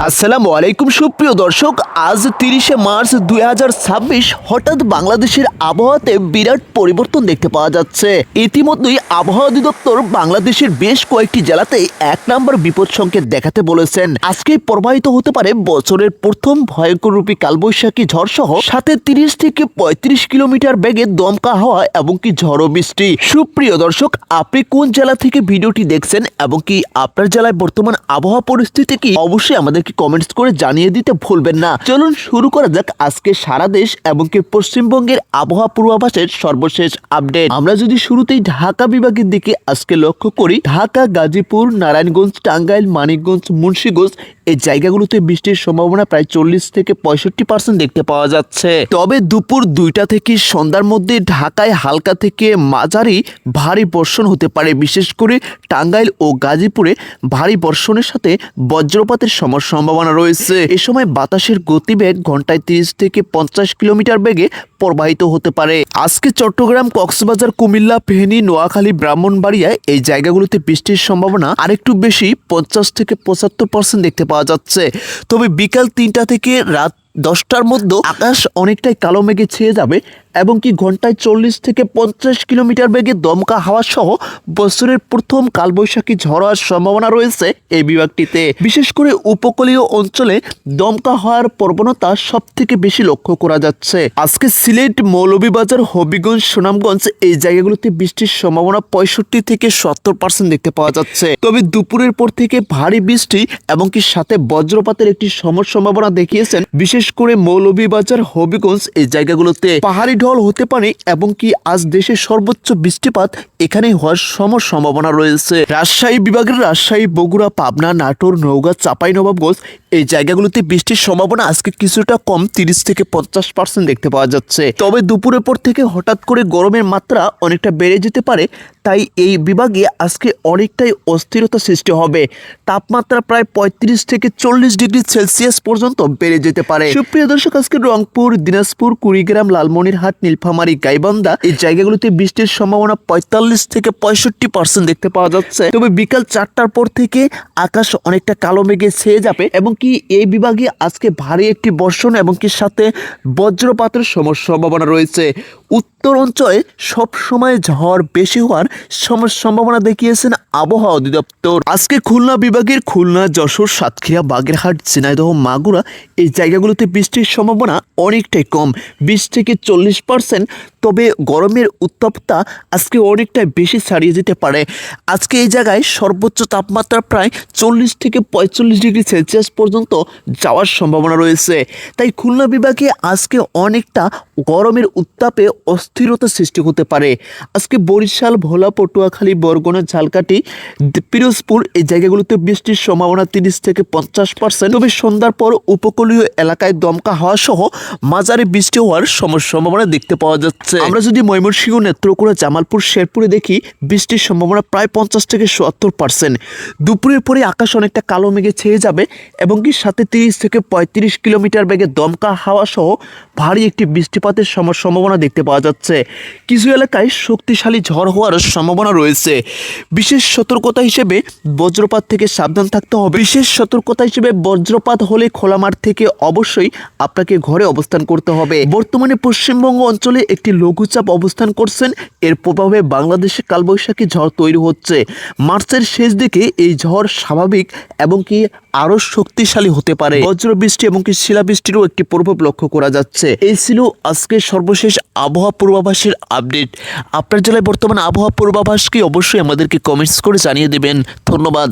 আসসালামু আলাইকুম সুপ্রিয় দর্শক, আজ 30শে মার্চ 2026 হঠাৎ বাংলাদেশের আবহাওয়াতে বিরাট পরিবর্তন দেখতে পাওয়া যাচ্ছে। ইতিমধ্যেই আবহাওয়া অধিদপ্তর বাংলাদেশের বেশ কয়েকটি জেলাতে 1 নম্বর বিপদ সংকেত দেখাতে বলেছেন। আজকে প্রবাহিত হতে পারে বছরের প্রথম ভয়ঙ্কর রূপী কালবৈশাখী ঝড় সহ সাথে 30 থেকে 35 কিলোমিটার বেগে দমকা হাওয়া এবং কি ঝড়ো বৃষ্টি। সুপ্রিয় দর্শক, আপনি কোন জেলা থেকে ভিডিওটি দেখছেন এবং কি আপনার জেলায় বর্তমান আবহাওয়া পরিস্থিতি কি, অবশ্যই আমাদেরকে কমেন্টস করে জানিয়ে দিতে ভুলবেন না। চলুন শুরু করা যাক আজকে সারা দেশ এবং কি পশ্চিমবঙ্গের আবহাওয়া পূর্বাভাসের সর্বশেষ আপডেট। আমরা যদি শুরুতেই ঢাকা বিভাগের দিকে আজকে লক্ষ্য করি, ঢাকা, গাজীপুর, নারায়ণগঞ্জ, টাঙ্গাইল, মানিকগঞ্জ, মুন্সিগঞ্জ এই জায়গাগুলোতে বৃষ্টির সম্ভাবনা প্রায় 40 থেকে 65% দেখতে পাওয়া যাচ্ছে। তবে দুপুর 2টা থেকে সন্ধ্যার মধ্যে ঢাকায় হালকা থেকে মাঝারি ভারী বর্ষণ হতে পারে। বিশেষ করে টাঙ্গাইল ও গাজীপুরে ভারী বর্ষণের সাথে বজ্রপাতের সম্ভাবনা রয়েছে। এ সময় বাতাসের গতিবেগ ঘন্টায় 30 থেকে 50 কিলোমিটার বেগে প্রবাহিত হতে পারে। আজকে চট্টগ্রাম, কক্সবাজার, কুমিল্লা, ফেনী, নোয়াখালী, ব্রাহ্মণবাড়িয়া এই জায়গাগুলোতে বৃষ্টির সম্ভাবনা আরেকটু বেশি 50 থেকে 75% দেখতে পাওয়া যাচ্ছে। তবে বিকাল 3টা থেকে রাত 10টার মধ্যে আকাশ অনেকটাই কালো মেঘে ছেয়ে যাবে এবং কি ঘন্টায় 40 থেকে 50 কিলোমিটার বেগে দমকা হাওয়া সহ বছরের প্রথম কালবৈশাখী ঝড় হওয়ার সম্ভাবনা রয়েছে এই বিভাগটিতে। বিশেষ করে উপকূলীয় অঞ্চলে দমকা হওয়ার প্রবণতা সব থেকে বেশি লক্ষ্য করা যাচ্ছে। আজকে সিলেট, মৌলভীবাজার, হবিগঞ্জ, সুনামগঞ্জ এই জায়গাগুলোতে বৃষ্টির সম্ভাবনা 65 থেকে 70% দেখতে পাওয়া যাচ্ছে। তবে দুপুরের পর থেকে ভারী বৃষ্টি এবং কি সাথে বজ্রপাতের একটি সম্ভাবনা দেখিয়েছেন। বিশেষ করে মৌলভীবাজার, হবিগঞ্জ এই জায়গাগুলোতে পাহাড়ি ঢল হতে পারে এবং কি আজ দেশের সর্বোচ্চ বৃষ্টিপাত এখানে হওয়ার সম্ভাবনা রয়েছে। রাজশাহী বিভাগের রাজশাহী, বগুড়া, পাবনা, নাটোর, নওগাঁ, চাঁপাইনবাবগঞ্জ এই জায়গাগুলোতে বৃষ্টির সম্ভাবনা আজকে কিছুটা কম 30 থেকে 50% দেখতে পাওয়া যাচ্ছে। তবে দুপুরের পর থেকে হঠাৎ করে গরমের মাত্রা অনেকটা বেড়ে যেতে পারে, তাই এই বিভাগে আজকে অনেকটাই অস্থিরতা সৃষ্টি হবে। তাপমাত্রা প্রায় 35 থেকে 40 ডিগ্রি সেলসিয়াস পর্যন্ত বেড়ে যেতে পারে। সুপ্রিয় দর্শক, আজকে রংপুর, দিনাজপুর, কুড়িগ্রাম, লালমনিরহাট, নীলফামারী, গাইবান্ধা এই জায়গাগুলোতে বৃষ্টির সম্ভাবনা 45 থেকে 65% দেখতে পাওয়া যাচ্ছে। তবে বিকাল 4টার পর থেকে আকাশ অনেকটা কালো মেঘে ছেয়ে যাবে এবং কি এই বিভাগে আজকে ভারী একটি বর্ষণ এবং কি সাথে বজ্রপাতের সম্ভাবনা রয়েছে। উত্তর অঞ্চলে সব সময় ঝড় বেশি হওয়ার সম্ভাবনা দেখিয়েছেন আবহাওয়া অধিদপ্তর। আজকে খুলনা বিভাগের খুলনা, যশোর, সাতক্ষীরা, বাগেরহাট, ঝিনাইদহ, মাগুরা এই জায়গাগুলোতে বৃষ্টির সম্ভাবনা অনেকটাই কম, 20 থেকে 40%। তবে গরমের উত্তপ্ততা আজকে অনেকটাই বেশি ছাড়িয়ে যেতে পারে। আজকে এই জায়গায় সর্বোচ্চ তাপমাত্রা প্রায় 40 থেকে 45 ডিগ্রি সেলসিয়াস পর্যন্ত যাওয়ার সম্ভাবনা রয়েছে। তাই খুলনা বিভাগে আজকে অনেকটা গরমের উত্তাপে অস্থিরতা সৃষ্টি হতে পারে। আজকে বরিশাল, ভোলা, পটুয়াখালী, বরগুনা, ঝালকাঠি, পিরোজপুর এই জায়গাগুলোতে বৃষ্টির সম্ভাবনা 30 থেকে 50%। তবে সন্ধ্যার পর উপকূলীয় এলাকায় দমকা হাওয়া সহ মাঝারি বৃষ্টি হওয়ার সম্ভাবনা দেখতে পাওয়া যাচ্ছে। আমরা যদি ময়মনসিংহ, নেত্রকোনা, জামালপুর, শেরপুরে দেখি, বৃষ্টির সম্ভাবনা প্রায় 50 থেকে 70%। দুপুরের পরে আকাশ অনেকটা কালো মেঘে ছেয়ে যাবে এবং কি সাথে 30 থেকে 35 কিলোমিটার বেগে দমকা হাওয়া সহ ভারী একটি বৃষ্টিপাতের সম্ভাবনা দেখতে পাওয়া যাচ্ছে। কিছু এলাকায় শক্তিশালী ঝড় হওয়ার সম্ভাবনা রয়েছে। বিশেষ সতর্কতা হিসেবে বজ্রপাত থেকে সাবধান থাকতে হবে। বিশেষ সতর্কতা হিসেবে বজ্রপাত হলে খোলা মাঠ থেকে অবশ্যই আপনাকে ঘরে অবস্থান করতে হবে। বর্তমানে পশ্চিমবঙ্গ অঞ্চলে একটি লঘুচাপ অবস্থান করছেন। এর প্রভাবে বাংলাদেশে কালবৈশাখী ঝড় তৈরি হচ্ছে। মার্চের শেষ দিকে এই ঝড় স্বাভাবিক এবং কি আরো শক্তিশালী হতে পারে। বজ্রবৃষ্টি এবং কি শিলাবৃষ্টিরও একটি প্রভাব লক্ষ্য করা যাচ্ছে। এই ছিল আজকের সর্বশেষ আবহাওয়া পূর্বাভাসের আপডেট। আপনার জেলায় বর্তমান আবহাওয়া পূর্বাভাস কি, অবশ্যই আমাদেরকে কমেন্টস করে জানিয়ে দেবেন। ধন্যবাদ।